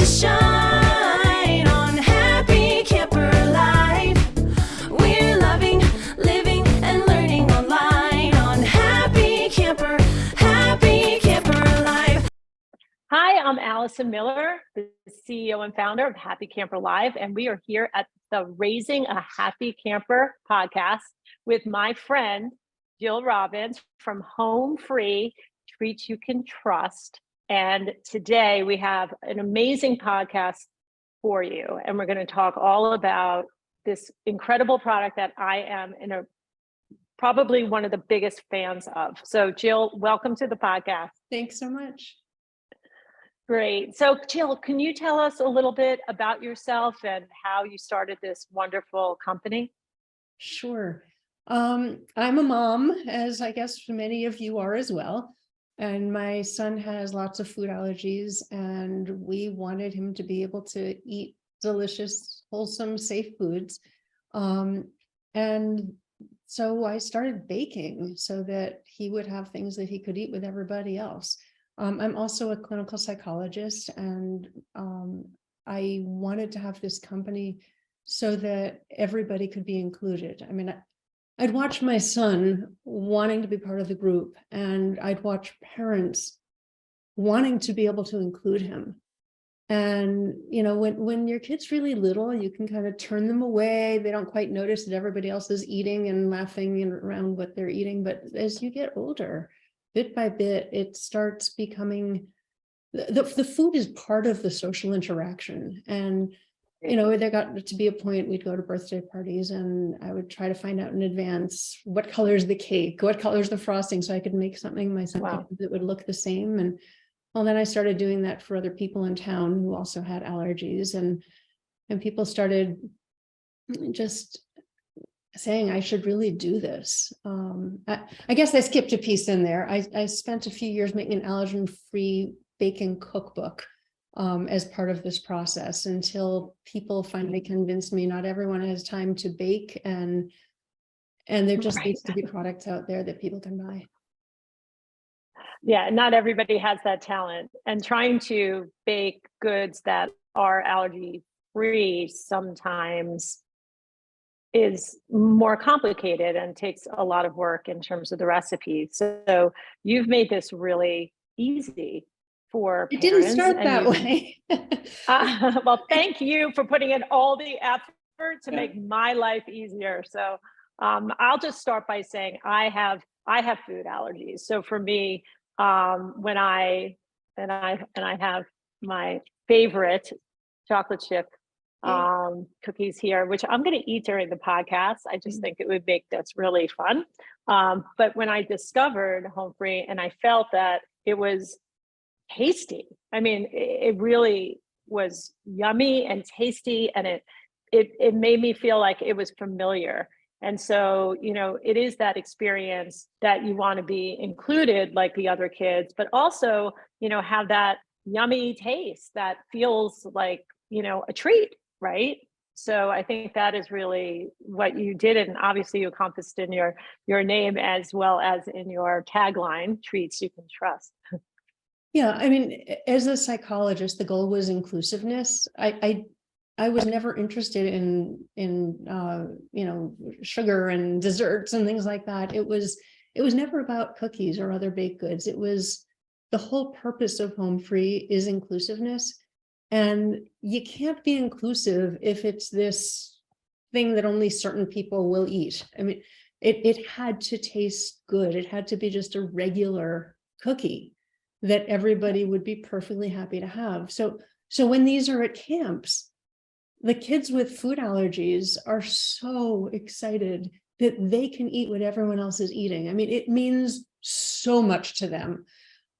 shine on Happy Camper Life. We're loving, living, and learning online on Happy Camper Life. Hi, I'm Allison Miller, the CEO and founder of Happy Camper Live, and we are here at the Raising a Happy Camper podcast with my friend, Jill Robbins from Homefree, Treats You Can Trust. And today we have an amazing podcast for you, and we're going to talk all about this incredible product that I am probably one of the biggest fans of. So Jill, welcome to the podcast. Thanks so much. Great. So Jill, can you tell us a little bit about yourself and how you started this wonderful company? Sure. I'm a mom, as I guess many of you are as well. And my son has lots of food allergies, and we wanted him to be able to eat delicious, wholesome, safe foods. And so I started baking so that he would have things that he could eat with everybody else. I'm also a clinical psychologist, and I wanted to have this company so that everybody could be included. I mean, I'd watch my son wanting to be part of the group, and I'd watch parents wanting to be able to include him. And, you know, when your kid's really little, you can kind of turn them away. They don't quite notice that everybody else is eating and laughing around what they're eating. But as you get older, bit by bit, it starts becoming, the food is part of the social interaction. And, you know, there got to be a point we'd go to birthday parties and I would try to find out in advance what color is the cake, what color is the frosting, so I could make something myself that would look the same. And well, then I started doing that for other people in town who also had allergies, and people started just saying I should really do this. I guess I skipped a piece in there. I spent a few years making an allergen-free baking cookbook as part of this process, until people finally convinced me not everyone has time to bake, and there just needs to be products out there that people can buy. Yeah, not everybody has that talent, and trying to bake goods that are allergy-free sometimes is more complicated and takes a lot of work in terms of the recipes. So you've made this really easy for parents. It didn't start that way. Well, thank you for putting in all the effort to make my life easier. So I'll just start by saying I have food allergies. So for me, when I have my favorite chocolate chip cookies here, which I'm going to eat during the podcast. I just think it would make this really fun. But when I discovered Homefree and I felt that it was tasty, I mean, it really was yummy and tasty, and it made me feel like it was familiar. And so, you know, it is that experience that you want to be included like the other kids, but also, you know, have that yummy taste that feels like, you know, a treat, right? So I think that is really what you did, and obviously you accomplished in your name as well as in your tagline, Treats You Can Trust. Yeah, I mean, as a psychologist, the goal was inclusiveness. I was never interested in you know, sugar and desserts and things like that. It was never about cookies or other baked goods. It was, the whole purpose of Homefree is inclusiveness. And you can't be inclusive if it's this thing that only certain people will eat. I mean, it had to taste good. It had to be just a regular cookie that everybody would be perfectly happy to have. So when these are at camps, the kids with food allergies are so excited that they can eat what everyone else is eating. I mean, it means so much to them.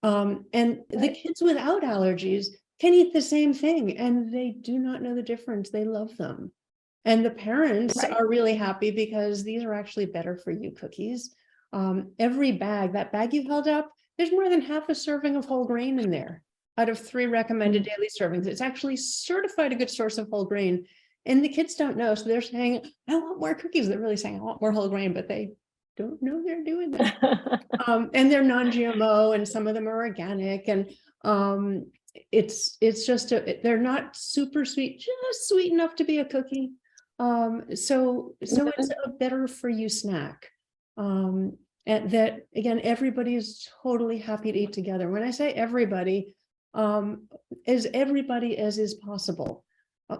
And the kids without allergies can eat the same thing, and they do not know the difference. They love them. And the parents are really happy because these are actually better for you cookies. Every bag, that bag you held up, there's more than half a serving of whole grain in there out of 3 recommended daily servings. It's actually certified a good source of whole grain. And the kids don't know. So they're saying, I want more cookies. They're really saying, I want more whole grain, but they don't know they're doing that. And they're non-GMO, and some of them are organic. And it's just they're not super sweet, just sweet enough to be a cookie. So it's a better for you snack. And that again, everybody is totally happy to eat together. When I say everybody, as everybody as is possible.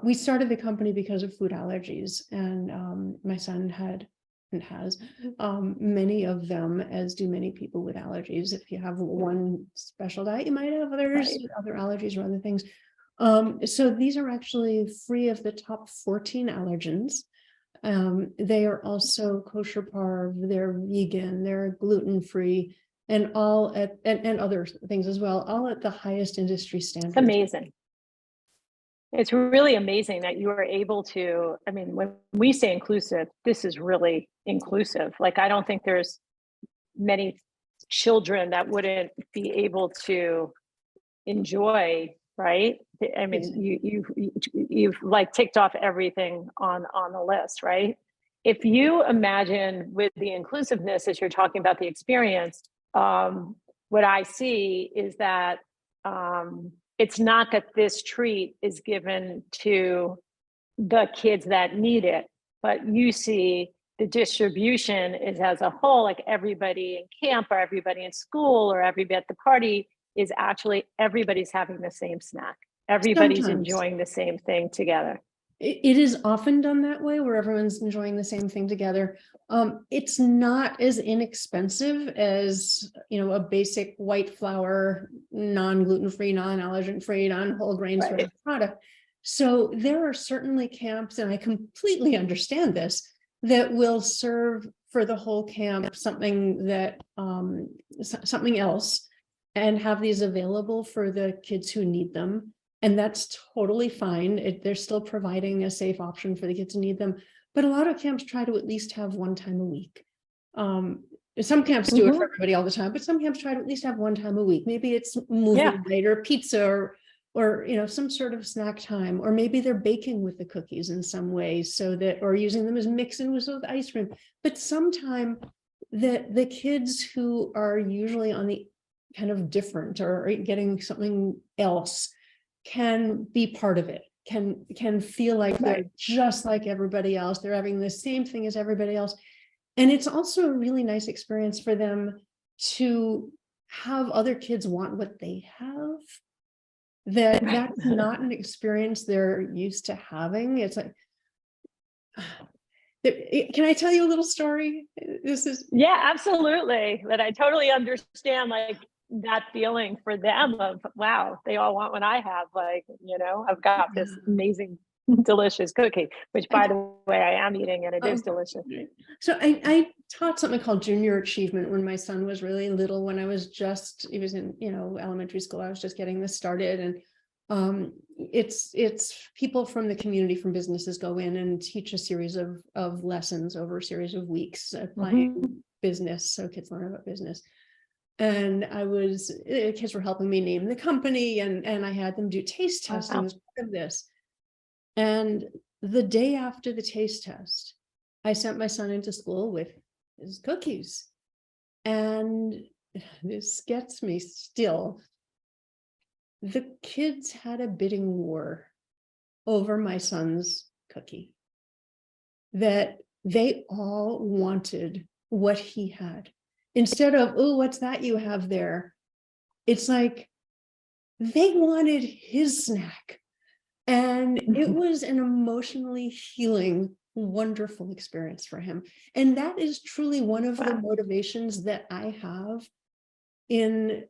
We started the company because of food allergies, and my son had and has many of them, as do many people with allergies. If you have one special diet, you might have others, Right. other allergies or other things. So these are actually free of the top 14 allergens. They are also kosher parv, they're vegan, they're gluten-free, and all at and other things as well, all at the highest industry It's standards. amazing. It's really amazing that you are able to, I mean, when we say inclusive, this is really inclusive. Like, I don't think there's many children that wouldn't be able to enjoy, right? I mean, you've like ticked off everything on the list, right? If you imagine with the inclusiveness, as you're talking about the experience, what I see is that it's not that this treat is given to the kids that need it, but you see the distribution is as a whole, like everybody in camp or everybody in school or everybody at the party is actually everybody's having the same snack. Everybody's Sometimes. enjoying the same thing together. It is often done that way, where everyone's enjoying the same thing together. It's not as inexpensive as, a basic white flour, non-gluten-free, non-allergen-free, non-whole grain sort of product. So there are certainly camps, and I completely understand this, that will serve for the whole camp something that something else, and have these available for the kids who need them. And that's totally fine. They're still providing a safe option for the kids who need them. But a lot of camps try to at least have one time a week. Some camps do it for everybody all the time, but some camps try to at least have one time a week. Maybe it's movie night or pizza or some sort of snack time, or maybe they're baking with the cookies in some way, so that, or using them as mix-in with ice cream. But sometime that the kids who are usually on the kind of different or getting something else can be part of it, can feel like they're just like everybody else. They're having the same thing as everybody else. And it's also a really nice experience for them to have other kids want what they have. That's not an experience they're used to having. It's like, can I tell you a little story? This is Absolutely. But I totally understand, like, that feeling for them of, wow, they all want what I have. Like, I've got this amazing, delicious cookie, which, by the way, I am eating, and it is delicious. So I taught something called junior achievement when my son was really little, when he was in, elementary school. I was just getting this started. And it's people from the community, from businesses, go in and teach a series of lessons over a series of weeks, applying business. So kids learn about business. And kids were helping me name the company, and I had them do taste testing as part of this. And the day after the taste test, I sent my son into school with his cookies. And this gets me still. The kids had a bidding war over my son's cookie, that they all wanted what he had. Instead of, oh, what's that you have there? It's like they wanted his snack. And it was an emotionally healing, wonderful experience for him. And that is truly one of the motivations that I have in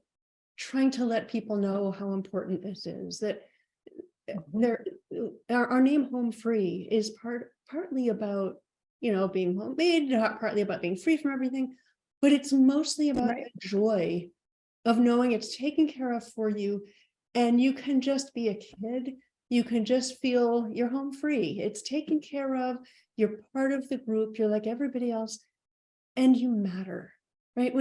trying to let people know how important this is. That our name Homefree is partly about, being homemade, partly about being free from everything. But it's mostly about the joy of knowing it's taken care of for you, and you can just be a kid. You can just feel you're home free. It's taken care of. You're part of the group. You're like everybody else, and you matter, right?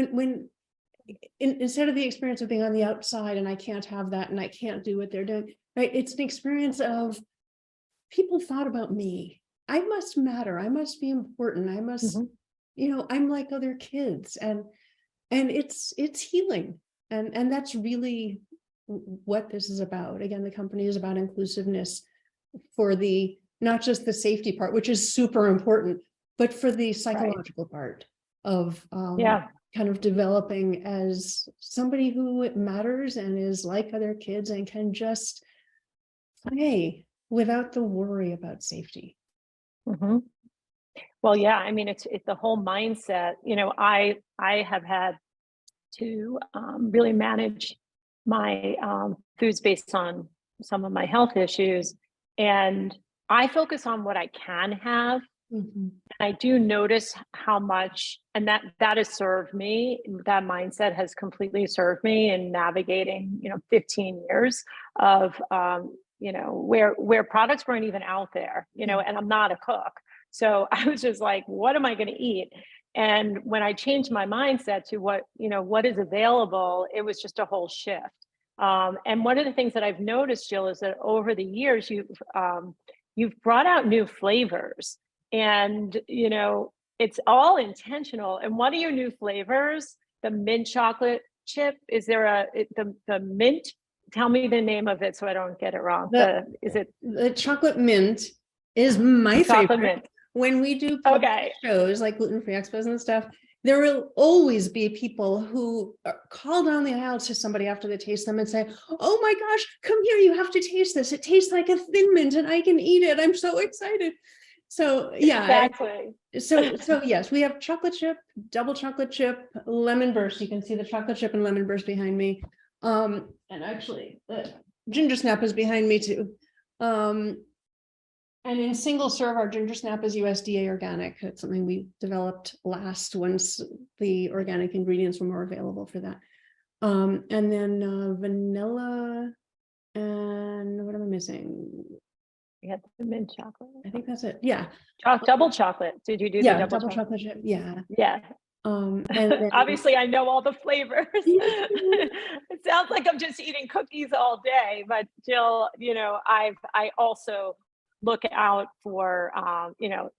Instead of the experience of being on the outside and I can't have that and I can't do what they're doing, right? It's an experience of people thought about me. I must matter. I must be important. I must. I'm like other kids, and it's healing. And that's really what this is about. Again, the company is about inclusiveness for the, not just the safety part, which is super important, but for the psychological part of kind of developing as somebody who matters and is like other kids and can just play without the worry about safety. Mm-hmm. Well, yeah, I mean, it's the whole mindset. You know, I have had to really manage my foods based on some of my health issues, and I focus on what I can have. Mm-hmm. I do notice how much, and that has served me. That mindset has completely served me in navigating, 15 years of, where products weren't even out there, and I'm not a cook. So I was just like, what am I going to eat? And when I changed my mindset to what is available, it was just a whole shift. And one of the things that I've noticed, Jill, is that over the years, you've brought out new flavors. And, it's all intentional. And one of your new flavors, the mint chocolate chip, is there the mint? Tell me the name of it so I don't get it wrong. The chocolate mint is my favorite. Mint. When we do shows like gluten-free expos and stuff, there will always be people who call down the aisle to somebody after they taste them and say, oh my gosh, come here, you have to taste this. It tastes like a Thin Mint and I can eat it. I'm so excited. So yeah, exactly. So yes, we have chocolate chip, double chocolate chip, lemon burst. You can see the chocolate chip and lemon burst behind me. And actually the ginger snap is behind me too. And in single serve, our ginger snap is USDA organic. It's something we developed last once the organic ingredients were more available for that. And then vanilla, and what am I missing? We had the mint chocolate. I think that's it. Yeah. Double chocolate. Did you do the double chocolate chip? Yeah. Yeah. And then, obviously I know all the flavors. It sounds like I'm just eating cookies all day, but Jill, I also look out for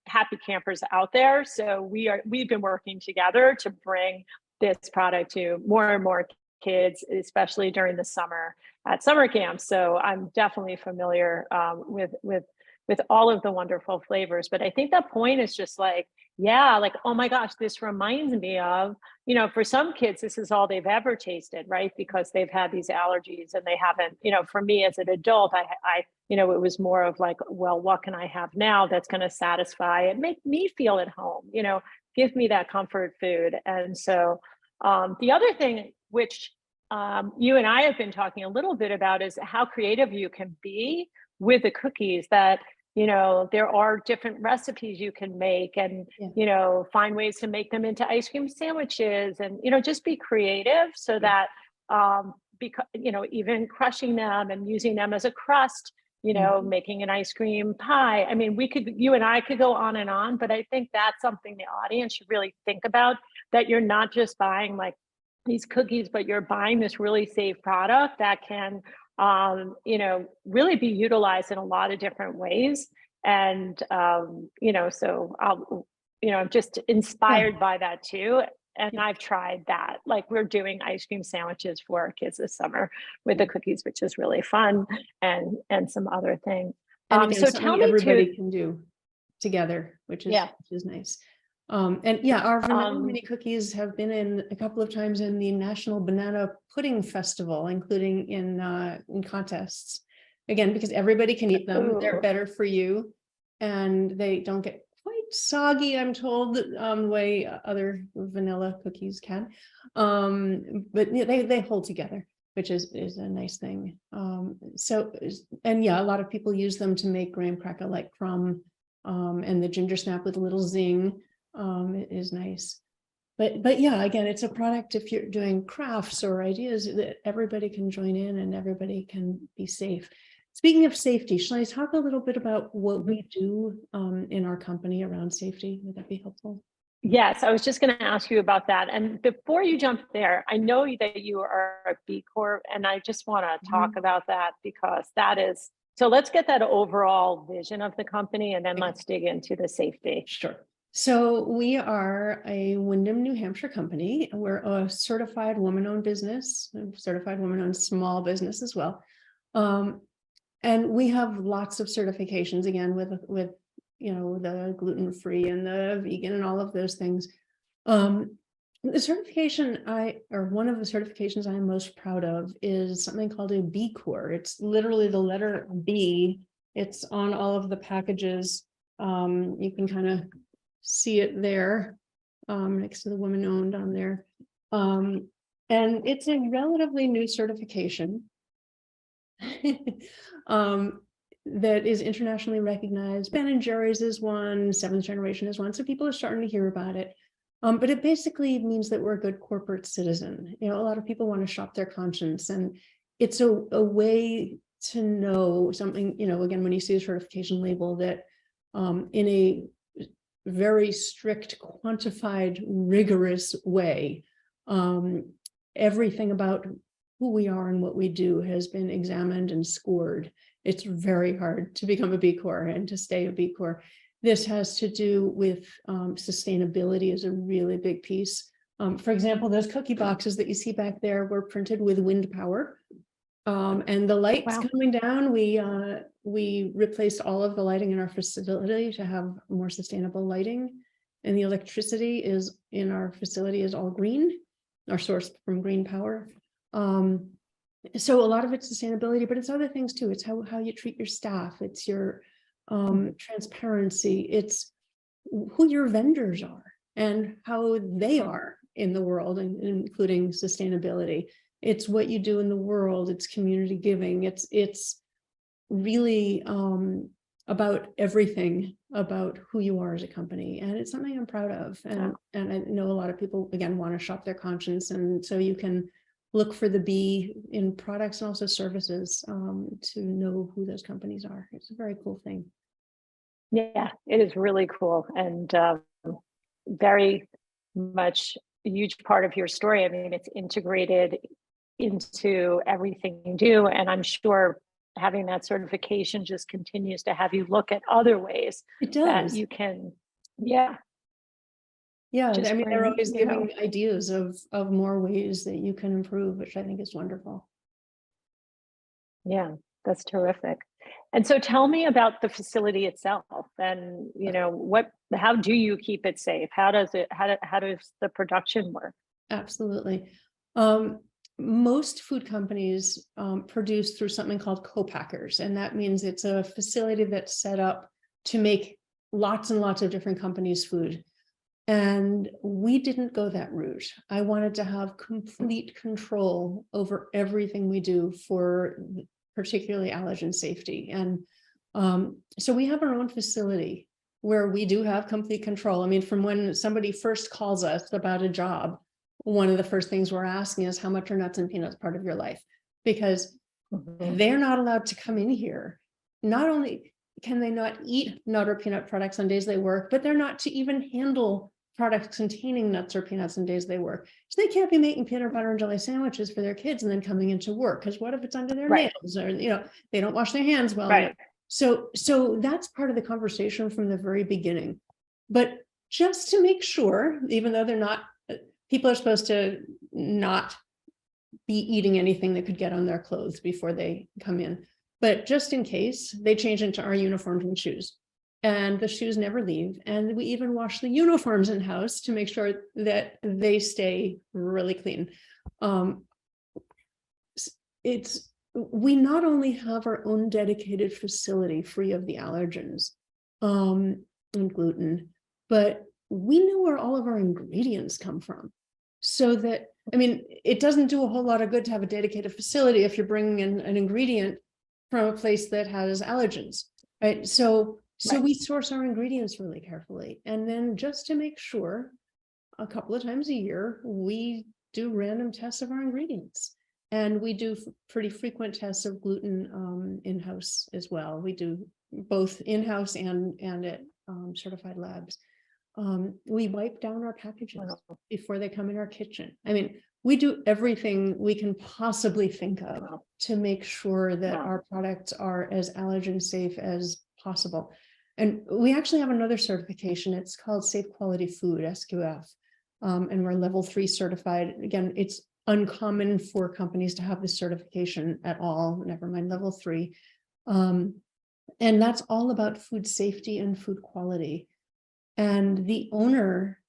happy campers out there. So we've been working together to bring this product to more and more kids, especially during the summer at summer camp. So I'm definitely familiar with all of the wonderful flavors. But I think that point is just like, oh my gosh, this reminds me of, for some kids, this is all they've ever tasted, right? Because they've had these allergies and they haven't, for me as an adult, I it was more of like, well, what can I have now that's going to satisfy and make me feel at home, give me that comfort food. And so the other thing, which you and I have been talking a little bit about, is how creative you can be with the cookies. That there are different recipes you can make, and find ways to make them into ice cream sandwiches, and just be creative so that because even crushing them and using them as a crust, making an ice cream pie. I mean, you and I could go on and on, but I think that's something the audience should really think about, that you're not just buying like these cookies, but you're buying this really safe product that can really be utilized in a lot of different ways. And so I'm just inspired by that too. And I've tried that. Like, we're doing ice cream sandwiches for our kids this summer with the cookies, which is really fun, and some other things. And again, so tell me, everybody can do together, which is nice. Our vanilla mini cookies have been in a couple of times in the National Banana Pudding Festival, including in contests. Again, because everybody can eat them. Ooh. They're better for you, and they don't get quite soggy, I'm told, the way other vanilla cookies can. But they hold together, which is a nice thing. A lot of people use them to make graham cracker like crumb, and the ginger snap with a little zing. It is nice, but yeah, again, it's a product, if you're doing crafts or ideas, that everybody can join in and everybody can be safe. Speaking of safety, shall I talk a little bit about what we do in our company around safety? Would that be helpful? Yes, I was just going to ask you about that. And before you jump there, I know that you are a B Corp, and I just want to talk about that, because that is, so let's get that overall vision of the company, and then let's dig into the safety. Sure. So we are a Windham, New Hampshire company. We're a certified woman-owned business, certified woman-owned small business as well. And we have lots of certifications, again, with the gluten-free and the vegan and all of those things. The certification one of the certifications I'm most proud of is something called a B Corp. It's literally the letter B. It's on all of the packages. You can kind of see it there, next to the woman owned on there. And it's a relatively new certification. That is internationally recognized. Ben & Jerry's is one, Seventh Generation is one, so people are starting to hear about it. But it basically means that we're a good corporate citizen. A lot of people want to shop their conscience, and it's a way to know something, again, when you see a certification label, that in a very strict, quantified, rigorous way, everything about who we are and what we do has been examined and scored. It's very hard to become a B Corp and to stay a B Corp. This has to do with sustainability is a really big piece. For example, those cookie boxes that you see back there were printed with wind power. And the lights coming down, we replaced all of the lighting in our facility to have more sustainable lighting. And the electricity in our facility is all green, our source from green power. So a lot of it's sustainability, but it's other things too. It's how you treat your staff. It's your transparency. It's who your vendors are and how they are in the world, including sustainability. It's what you do in the world. It's community giving. It's really about everything about who you are as a company, and it's something I'm proud of. And I know a lot of people, again, want to shop their conscience, and so you can look for the B in products and also services to know who those companies are. It's a very cool thing. Yeah, it is really cool, and very much a huge part of your story. I mean, it's integrated into everything you do, and I'm sure having that certification just continues to have you look at other ways that you can, yeah, I mean, they're always giving ideas of more ways that you can improve, which I think is wonderful. Yeah, that's terrific. And so tell me about the facility itself, and how do you keep it safe? How does the production work? Absolutely. Most food companies produce through something called co-packers, and that means it's a facility that's set up to make lots and lots of different companies' food. And we didn't go that route. I wanted to have complete control over everything we do for particularly allergen safety. And so we have our own facility where we do have complete control. I mean, from when somebody first calls us about a job, one of the first things we're asking is, how much are nuts and peanuts part of your life? Because they're not allowed to come in here. Not only can they not eat nut or peanut products on days they work, but they're not to even handle products containing nuts or peanuts on days they work. So they can't be making peanut butter and jelly sandwiches for their kids and then coming into work, because what if it's under their nails, or they don't wash their hands well enough. So that's part of the conversation from the very beginning. But just to make sure, even though they're not, people are supposed to not be eating anything that could get on their clothes before they come in. But just in case, they change into our uniforms and shoes. And the shoes never leave. And we even wash the uniforms in-house to make sure that they stay really clean. We not only have our own dedicated facility free of the allergens and gluten, but we know where all of our ingredients come from. So that, I mean, it doesn't do a whole lot of good to have a dedicated facility if you're bringing in an ingredient from a place that has allergens, right? So we source our ingredients really carefully. And then just to make sure, a couple of times a year, we do random tests of our ingredients. And we do pretty frequent tests of gluten in-house as well. We do both in-house and at certified labs. We wipe down our packages before they come in our kitchen. I mean, we do everything we can possibly think of to make sure that our products are as allergen safe as possible. And we actually have another certification. It's called Safe Quality Food, SQF. And we're level 3 certified. Again, it's uncommon for companies to have this certification at all, never mind level 3. And that's all about food safety and food quality. And the owner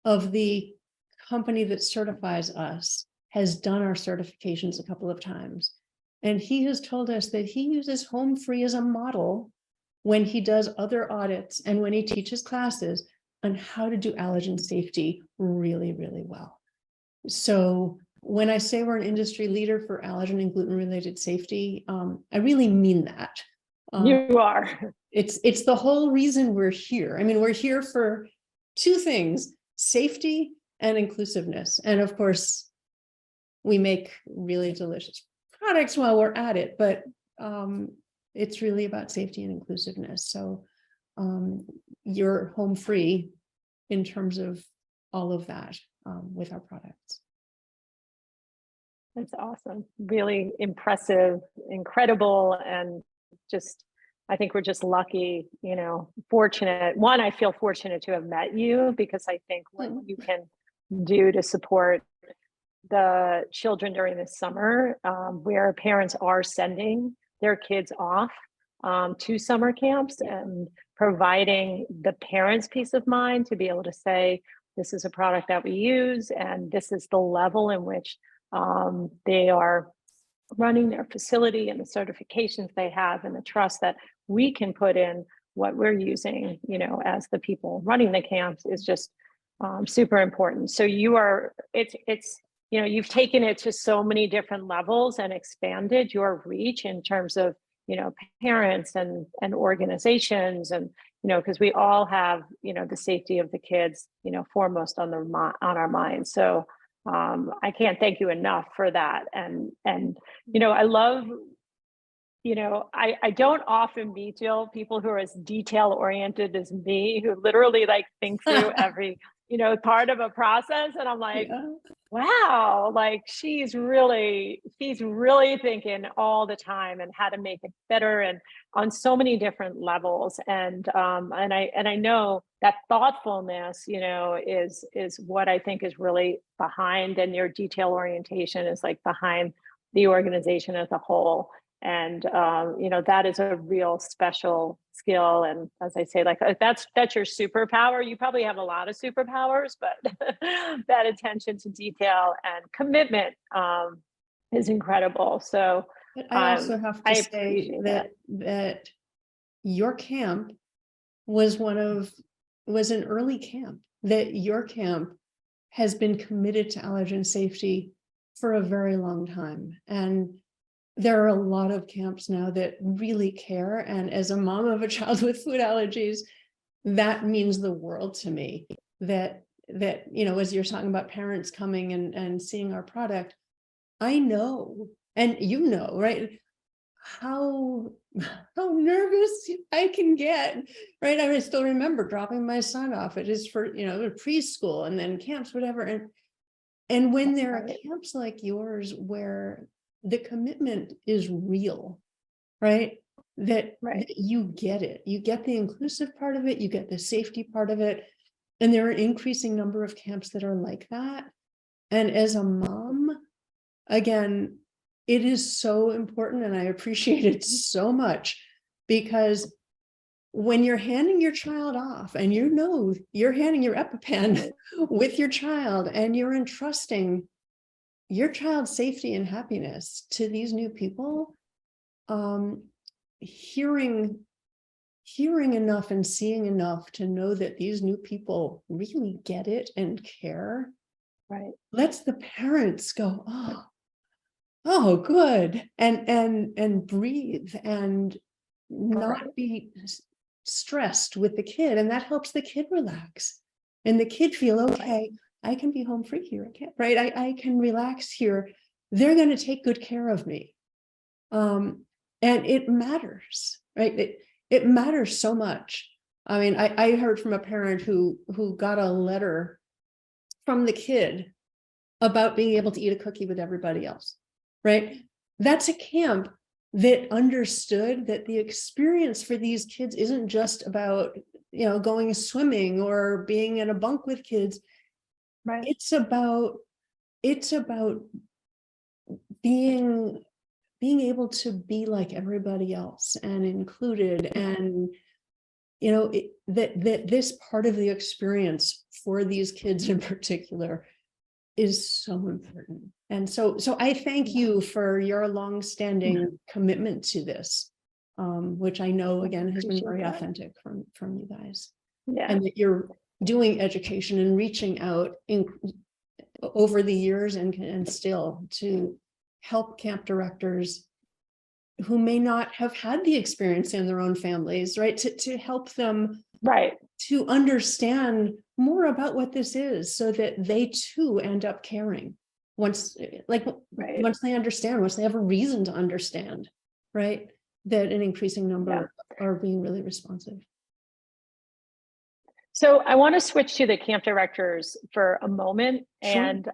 of the company that certifies us has done our certifications a couple of times. And he has told us that he uses Homefree as a model when he does other audits and when he teaches classes on how to do allergen safety really, really well. So when I say we're an industry leader for allergen and gluten-related safety, I really mean that. You are. It's the whole reason we're here. I mean, we're here for 2 things: safety and inclusiveness. And of course, we make really delicious products while we're at it, but it's really about safety and inclusiveness. So you're home free in terms of all of that with our products. That's awesome. Really impressive, incredible, and just, I think we're just lucky, you know, fortunate. One, I feel fortunate to have met you, because I think what you can do to support the children during the summer, where parents are sending their kids off to summer camps, and providing the parents peace of mind to be able to say, this is a product that we use, and this is the level in which they are running their facility, and the certifications they have, and the trust that we can put in what we're using, you know, as the people running the camps, is just super important. So you are, it's, you know, you've taken it to so many different levels and expanded your reach in terms of, you know, parents and organizations, and, you know, because we all have, you know, the safety of the kids, you know, foremost on our minds. So I can't thank you enough for that. And, you know, I love, you know, I don't often meet, Jill, people who are as detail oriented as me, who literally like think through every, you know, part of a process. And I'm like, wow, like she's really thinking all the time and how to make it better, and on so many different levels. And I know that thoughtfulness, you know, is what I think is really behind, and your detail orientation is like behind the organization as a whole. And you know, that is a real special skill. And as I say, like that's your superpower. You probably have a lot of superpowers, but that attention to detail and commitment is incredible. So but I also have to say that that your camp was an early camp, that your camp has been committed to allergen safety for a very long time. And there are a lot of camps now that really care. And as a mom of a child with food allergies, that means the world to me, that, you know, as you're talking about parents coming and seeing our product, I know, and you know, right, how nervous I can get, right? I still remember dropping my son off at his first, you know, preschool, and then camps, whatever. And when there are camps like yours where the commitment is real, right? That you get it. You get the inclusive part of it, you get the safety part of it. And there are an increasing number of camps that are like that. And as a mom, again, it is so important, and I appreciate it so much, because when you're handing your child off, and you know you're handing your EpiPen with your child, and you're entrusting your child's safety and happiness to these new people, hearing enough and seeing enough to know that these new people really get it and care, right, lets the parents go, oh, good, and breathe and not be stressed with the kid, and that helps the kid relax, and the kid feel, okay, I can be home free here, right? I can relax here. They're going to take good care of me. And it matters, right? It matters so much. I mean, I heard from a parent who got a letter from the kid about being able to eat a cookie with everybody else, right? That's a camp that understood that the experience for these kids isn't just about, going swimming or being in a bunk with kids. Right. It's about being able to be like everybody else and included, and that this part of the experience for these kids in particular is so important. And so I thank you for your longstanding commitment to this, which I know again has been very authentic from you guys. Yeah. And that you're doing education and reaching out over the years and still to help camp directors who may not have had the experience in their own families, right? To help them to understand more about what this is, so that they too end up caring once they understand, once they have a reason to understand, right? That an increasing number are being really responsive. So I want to switch to the camp directors for a moment. Sure. And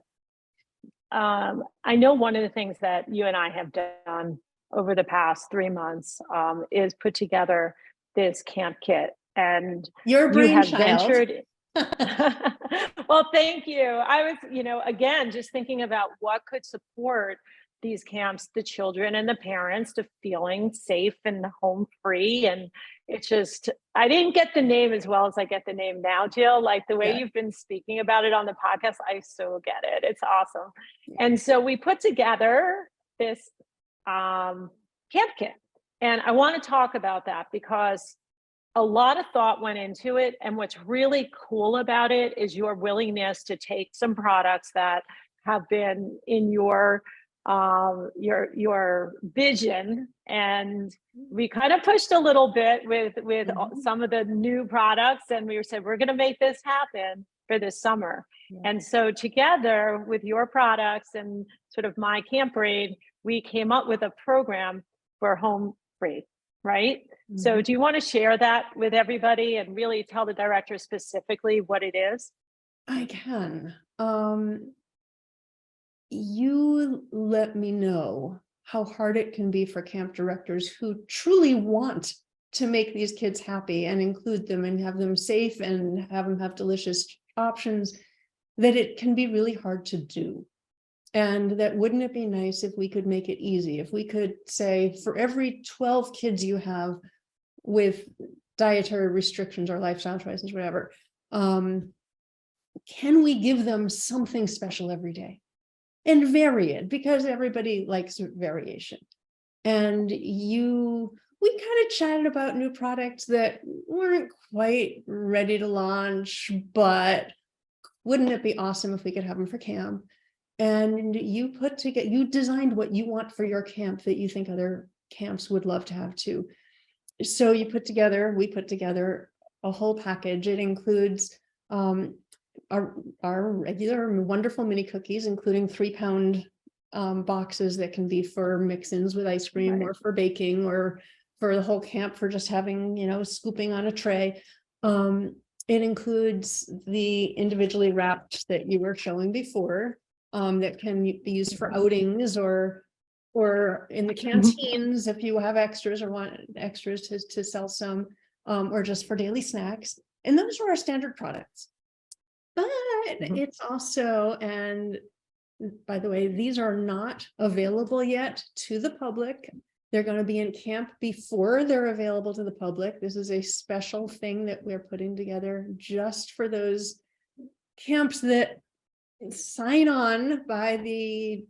I know one of the things that you and I have done over the past 3 months is put together this camp kit. And your brainchild. Well, thank you. I was, again, just thinking about what could support these camps, the children and the parents, to feeling safe and home free. And it's just, I didn't get the name as well as I get the name now, Jill. Like the way you've been speaking about it on the podcast, I so get it. It's awesome. And so we put together this camp kit. And I want to talk about that because a lot of thought went into it. And what's really cool about it is your willingness to take some products that have been in your vision, and we kind of pushed a little bit with some of the new products, and we said we're going to make this happen for this summer. And so together with your products and sort of my camp brain, we came up with a program for Homefree, right? So do you want to share that with everybody and really tell the director specifically what it is? I can. You let me know how hard it can be for camp directors who truly want to make these kids happy and include them and have them safe and have them have delicious options, that it can be really hard to do. And that wouldn't it be nice if we could make it easy? If we could say, for every 12 kids you have with dietary restrictions or lifestyle choices, whatever, can we give them something special every day? And vary it, because everybody likes variation. And we kind of chatted about new products that weren't quite ready to launch, but wouldn't it be awesome if we could have them for camp? And you designed what you want for your camp that you think other camps would love to have too. So we put together a whole package. It includes our regular wonderful mini cookies, including 3-pound boxes that can be for mix-ins with ice cream or for baking or for the whole camp for just having, scooping on a tray. It includes the individually wrapped that you were showing before, that can be used for outings or in the canteens if you have extras or want extras to sell some, or just for daily snacks. And those are our standard products. But it's also, and by the way, these are not available yet to the public. They're going to be in camp before they're available to the public. This is a special thing that we're putting together just for those camps that sign on by the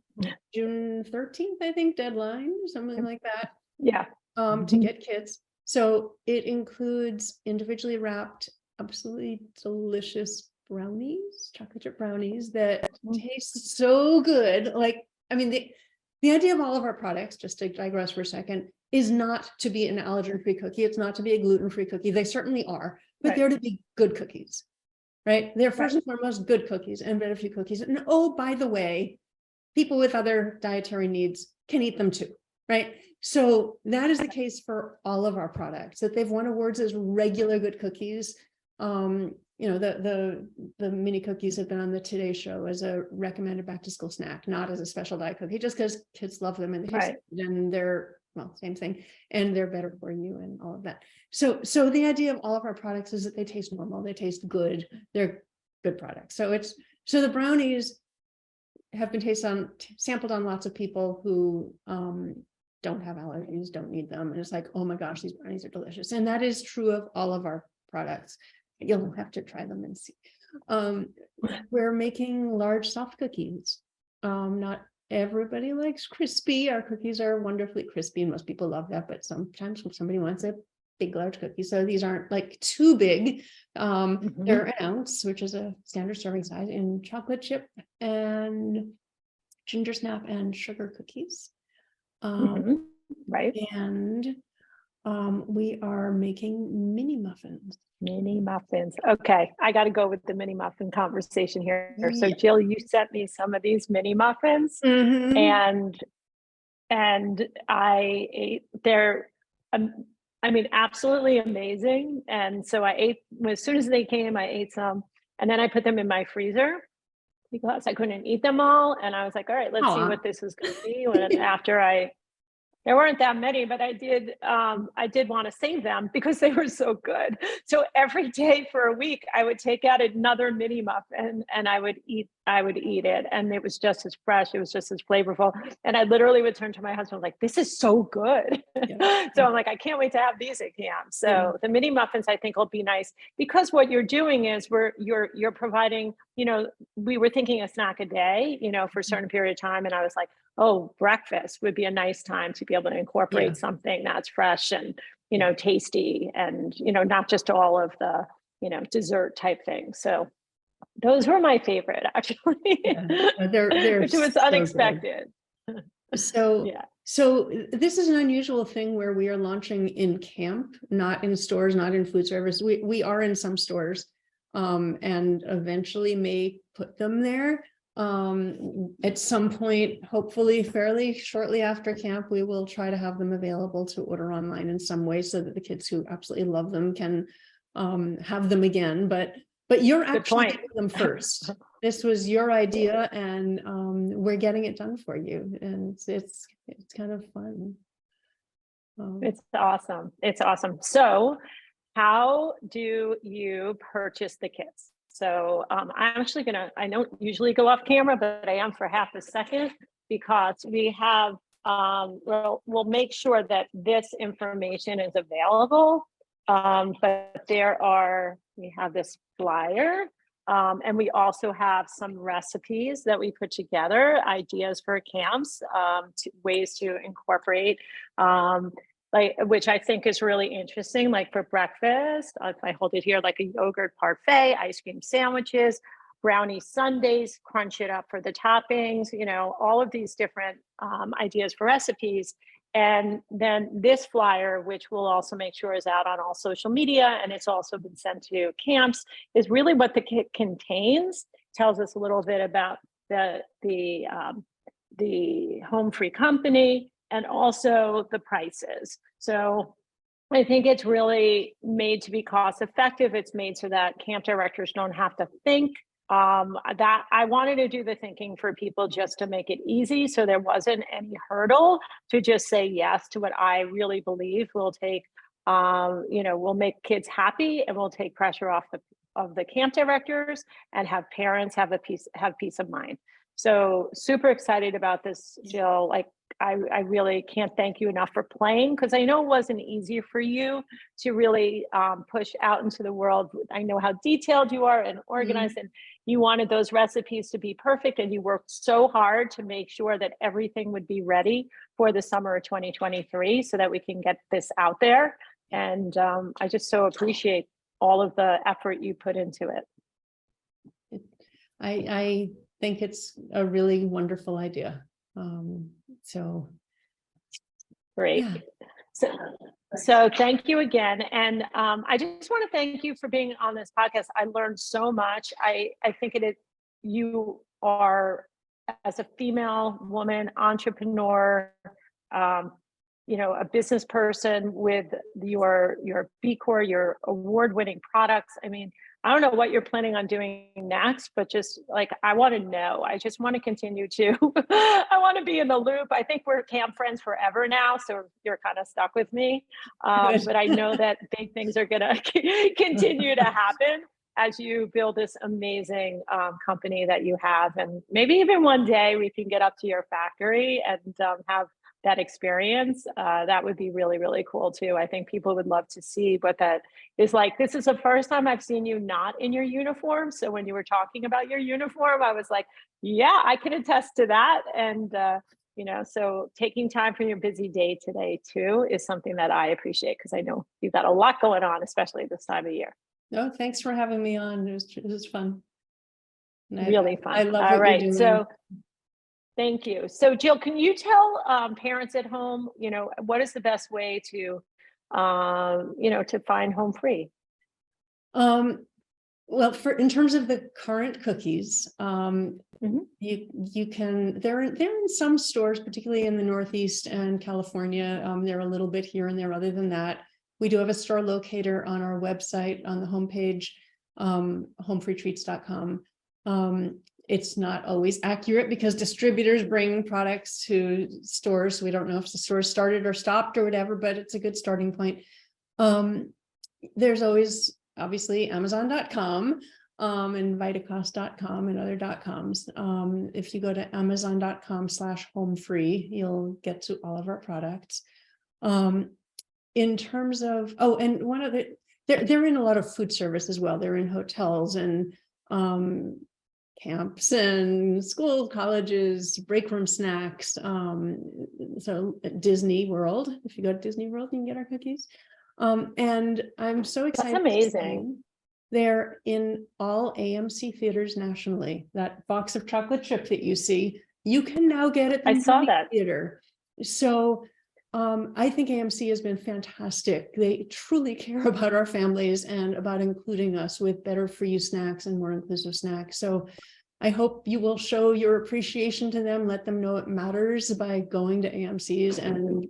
June 13th, I think, deadline, something like that. Yeah. To get kits. So it includes individually wrapped, absolutely delicious brownies, chocolate chip brownies that taste so good. The idea of all of our products, just to digress for a second, is not to be an allergen-free cookie. It's not to be a gluten-free cookie. They certainly are, but they're to be good cookies, right? They're first and foremost good cookies and better-for-you cookies. And oh, by the way, people with other dietary needs can eat them too, right? So that is the case for all of our products, that they've won awards as regular good cookies. The mini cookies have been on the Today Show as a recommended back to school snack, not as a special diet cookie, just because kids love them and they taste good and they're well, same thing, and they're better for you and all of that. So the idea of all of our products is that they taste normal, they taste good, they're good products. So the brownies have been sampled on lots of people who don't have allergies, don't need them. And it's like, oh my gosh, these brownies are delicious. And that is true of all of our products. You'll have to try them and see. We're making large soft cookies. Not everybody likes crispy. Our cookies are wonderfully crispy and most people love that, but sometimes somebody wants a big, large cookie. So these aren't like too big. They're an ounce, which is a standard serving size, in chocolate chip and ginger snap and sugar cookies. Right. And we are making mini muffins. Mini muffins. Okay, I got to go with the mini muffin conversation here. So Yeah. Jill, you sent me some of these mini muffins, and I ate. They're, I mean, absolutely amazing. And so I ate as soon as they came. I ate some, and then I put them in my freezer because I couldn't eat them all. And I was like, all right, let's see what this is going to be. And there weren't that many, but I did want to save them because they were so good. So every day for a week, I would take out another mini muffin and I would eat it. And it was just as fresh. It was just as flavorful. And I literally would turn to my husband like, this is so good. Yeah. So I'm like, I can't wait to have these at camp. So the mini muffins, I think, will be nice because what you're doing is you're providing, we were thinking a snack a day, for a certain period of time. And I was like, oh, breakfast would be a nice time to be able to incorporate something that's fresh and, tasty and, not just all of the, dessert type things. So those were my favorite, actually. They're which was so unexpected. So this is an unusual thing where we are launching in camp, not in stores, not in food service. We are in some stores and eventually may put them there. At some point, hopefully fairly shortly after camp, we will try to have them available to order online in some way so that the kids who absolutely love them can have them again. But you're actually getting them first. This was your idea, and we're getting it done for you, and it's kind of fun. It's awesome. It's awesome. So, how do you purchase the kits? So I'm actually I don't usually go off camera, but I am for half a second because we have, we'll make sure that this information is available. But we have this flyer, and we also have some recipes that we put together, ideas for camps, ways to incorporate, which I think is really interesting, like for breakfast, if I hold it here, like a yogurt parfait, ice cream sandwiches, brownie sundaes, crunch it up for the toppings, all of these different ideas for recipes. And then this flyer, which we'll also make sure is out on all social media, and it's also been sent to camps, is really what the kit contains. Tells us a little bit about the Homefree company, and also the prices. So I think it's really made to be cost effective. It's made so that camp directors don't have to think. That I wanted to do the thinking for people just to make it easy. So there wasn't any hurdle to just say yes to what I really believe will take, will make kids happy and will take pressure off of the camp directors and have parents have peace of mind. So super excited about this, Jill. Like, I really can't thank you enough for playing, because I know it wasn't easy for you to really push out into the world. I know how detailed you are and organized, and you wanted those recipes to be perfect, and you worked so hard to make sure that everything would be ready for the summer of 2023 so that we can get this out there. And I just so appreciate all of the effort you put into it. I think it's a really wonderful idea. So great. Yeah. So thank you again. And I just want to thank you for being on this podcast. I learned so much. I think you are, as a female woman entrepreneur, a business person with your B Corp, your award-winning products. I mean, I don't know what you're planning on doing next, but just like, I want to know. I just want to continue to, I want to be in the loop. I think we're camp friends forever now. So you're kind of stuck with me. Good. But I know that big things are going to continue to happen as you build this amazing company that you have. And maybe even one day we can get up to your factory and have that experience. That would be really, really cool too. I think people would love to see what that is like. This is the first time I've seen you not in your uniform. So when you were talking about your uniform, I was like, yeah, I can attest to that. And, so taking time from your busy day today too is something that I appreciate, because I know you've got a lot going on, especially this time of year. No, thanks for having me on. It was fun. And Really fun. I love All what right. you're doing. So thank you. So Jill, can you tell parents at home, what is the best way to, to find Homefree? Well, in terms of the current cookies, Mhm. you can, they're in some stores, particularly in the Northeast and California. They're a little bit here and there. Other than that, we do have a store locator on our website on the homepage, homefreetreats.com. It's not always accurate because distributors bring products to stores. So we don't know if the store started or stopped or whatever, but it's a good starting point. There's always obviously Amazon.com and Vitacost.com and other .coms. If you go to Amazon.com/homefree, you'll get to all of our products. In terms of, and one of they're in a lot of food service as well. They're in hotels and camps and schools, colleges, break room snacks. So at Disney World, if you go to Disney World, you can get our cookies. And I'm so excited. That's amazing. They're in all AMC theaters nationally. That box of chocolate chip that you see, you can now get at the I saw movie that. theater. So I think AMC has been fantastic. They truly care about our families and about including us with better for you snacks and more inclusive snacks. So I hope you will show your appreciation to them, let them know it matters by going to AMC's and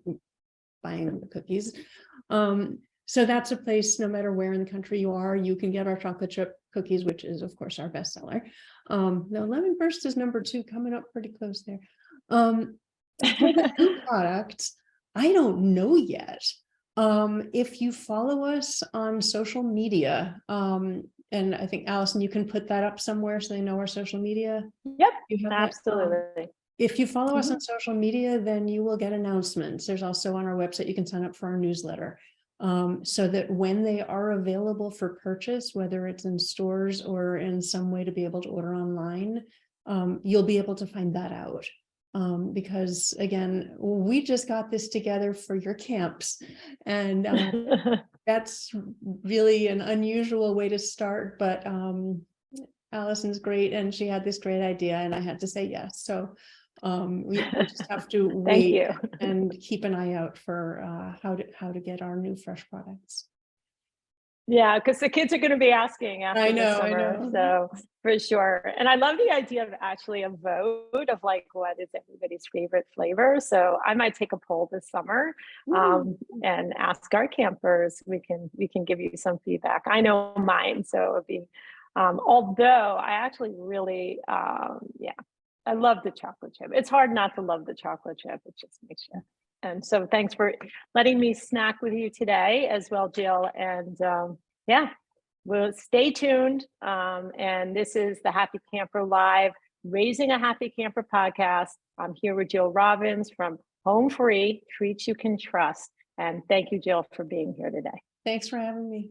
buying the cookies. So that's a place, no matter where in the country you are, you can get our chocolate chip cookies, which is of course our bestseller. The Lemon Burst is number 2, coming up pretty close there. For the new product, I don't know yet. If you follow us on social media, and I think Allison, you can put that up somewhere so they know our social media. Yep, You have that, absolutely. if you follow us on social media, then you will get announcements. There's also on our website, you can sign up for our newsletter. So that when they are available for purchase, whether it's in stores or in some way to be able to order online, you'll be able to find that out. Because again, we just got this together for your camps, and that's really an unusual way to start, but Allison's great and she had this great idea and I had to say yes. So we just have to wait and keep an eye out for how to get our new fresh products. Yeah, because the kids are going to be asking after the summer. So for sure. And I love the idea of actually a vote of like, what is everybody's favorite flavor? So I might take a poll this summer and ask our campers. We can give you some feedback. I know mine. So it'd be, although I actually really, I love the chocolate chip. It's hard not to love the chocolate chip. It just makes you. And so thanks for letting me snack with you today as well, Jill. And we'll stay tuned. And this is the Happy Camper Live, Raising a Happy Camper podcast. I'm here with Jill Robbins from Homefree, Treats You Can Trust. And thank you, Jill, for being here today. Thanks for having me.